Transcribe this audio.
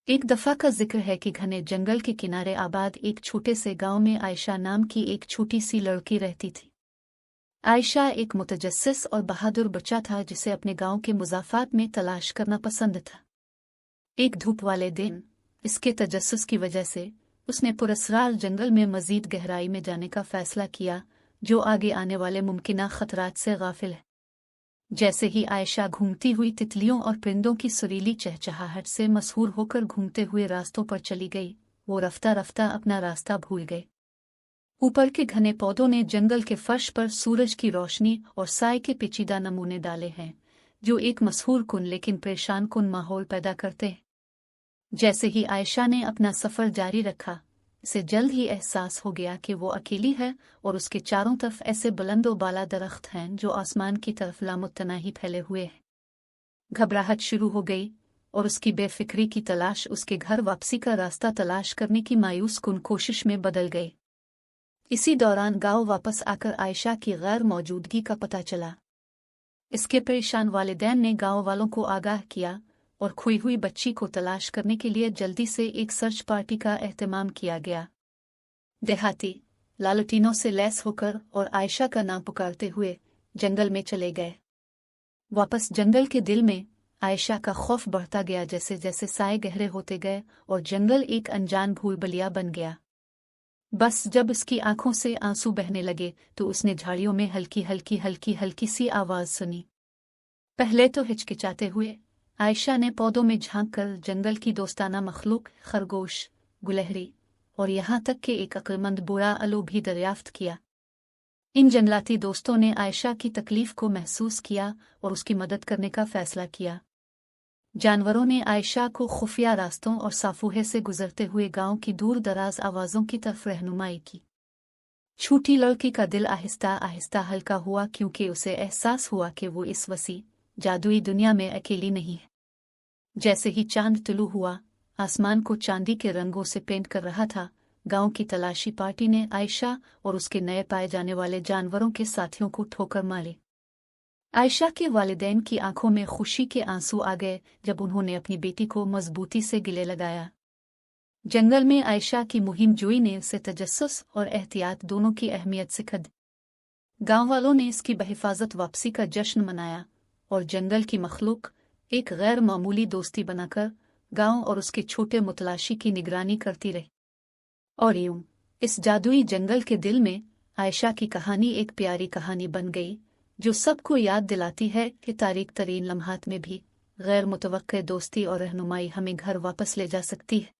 एक दफा का जिक्र है कि घने जंगल के किनारे आबाद एक छोटे से गांव में आयशा नाम की एक छोटी सी लड़की रहती थी। आयशा एक मुतजस्सिस और बहादुर बच्चा था जिसे अपने गांव के मुज़ाफ़ात में तलाश करना पसंद था। एक धूप वाले दिन इसके तजस्सुस की वजह से उसने पुरस्रार जंगल में मजीद गहराई में जाने का फैसला किया, जो आगे आने वाले मुमकिना खतरात से गाफिल है। जैसे ही आयशा घूमती हुई तितलियों और परिंदों की सुरीली चहचहाहट से मशहूर होकर घूमते हुए रास्तों पर चली गई, वो रफ्ता रफ्ता अपना रास्ता भूल गई। ऊपर के घने पौधों ने जंगल के फर्श पर सूरज की रोशनी और साए के पेचीदा नमूने डाले हैं, जो एक मशहूर कुन लेकिन परेशान कुन माहौल पैदा करते हैं। जैसे ही आयशा ने अपना सफ़र जारी रखा, इसे जल्द ही एहसास हो गया कि वो अकेली है और उसके चारों तरफ ऐसे बुलंद व बाला दरख्त हैं जो आसमान की तरफ लामुत्तनाही फैले हुए हैं। घबराहट शुरू हो गई और उसकी बेफिक्री की तलाश उसके घर वापसी का रास्ता तलाश करने की मायूस कुन कोशिश में बदल गई। इसी दौरान गांव वापस आकर आयशा की गैर मौजूदगी का पता चला। इसके परेशान वालिदैन ने गांव वालों को आगाह किया और खोई हुई बच्ची को तलाश करने के लिए जल्दी से एक सर्च पार्टी का एहतमाम किया गया। देहाती लालटीनों से लैस होकर और आयशा का नाम पुकारते हुए जंगल में चले गए। वापस जंगल के दिल में आयशा का खौफ बढ़ता गया जैसे जैसे साए गहरे होते गए और जंगल एक अनजान भूल भुलैया बन गया। बस जब उसकी आंखों से आंसू बहने लगे तो उसने झाड़ियों में हल्की सी आवाज सुनी। पहले तो हिचकिचाते हुए आयशा ने पौधों में झांककर जंगल की दोस्ताना मखलूक खरगोश, गुलहरी और यहाँ तक कि एक अक्लमंद बूढ़ा आलू भी दरियाफ्त किया। इन जंगलाती दोस्तों ने आयशा की तकलीफ को महसूस किया और उसकी मदद करने का फैसला किया। जानवरों ने आयशा को खुफिया रास्तों और साफूहे से गुजरते हुए गांव की दूर दराज आवाज़ों की तरफ रहनुमाई की। छोटी लड़की का दिल आहिस्ता आहिस्ता हल्का हुआ क्योंकि उसे एहसास हुआ कि वो इस वसी जादुई दुनिया में अकेली नहीं है। जैसे ही चांद तुलू हुआ, आसमान को चांदी के रंगों से पेंट कर रहा था, गांव की तलाशी पार्टी ने आयशा और उसके नए पाए जाने वाले जानवरों के साथियों को ठोकर मारी। आयशा के वालिदैन की आंखों में खुशी के आंसू आ गए जब उन्होंने अपनी बेटी को मजबूती से गले लगाया। जंगल में आयशा की मुहिम जोई ने उसे तजस्सुस और एहतियात दोनों की अहमियत सिखा दी। गांव वालों ने इसकी बहिफाजत वापसी का जश्न मनाया और जंगल की मखलूक एक गैर मामूली दोस्ती बनाकर गांव और उसके छोटे मुतलाशी की निगरानी करती रही। और यूं इस जादुई जंगल के दिल में आयशा की कहानी एक प्यारी कहानी बन गई, जो सबको याद दिलाती है कि तारीख तरीन लम्हात में भी गैर मुतवक्के दोस्ती और रहनुमाई हमें घर वापस ले जा सकती है।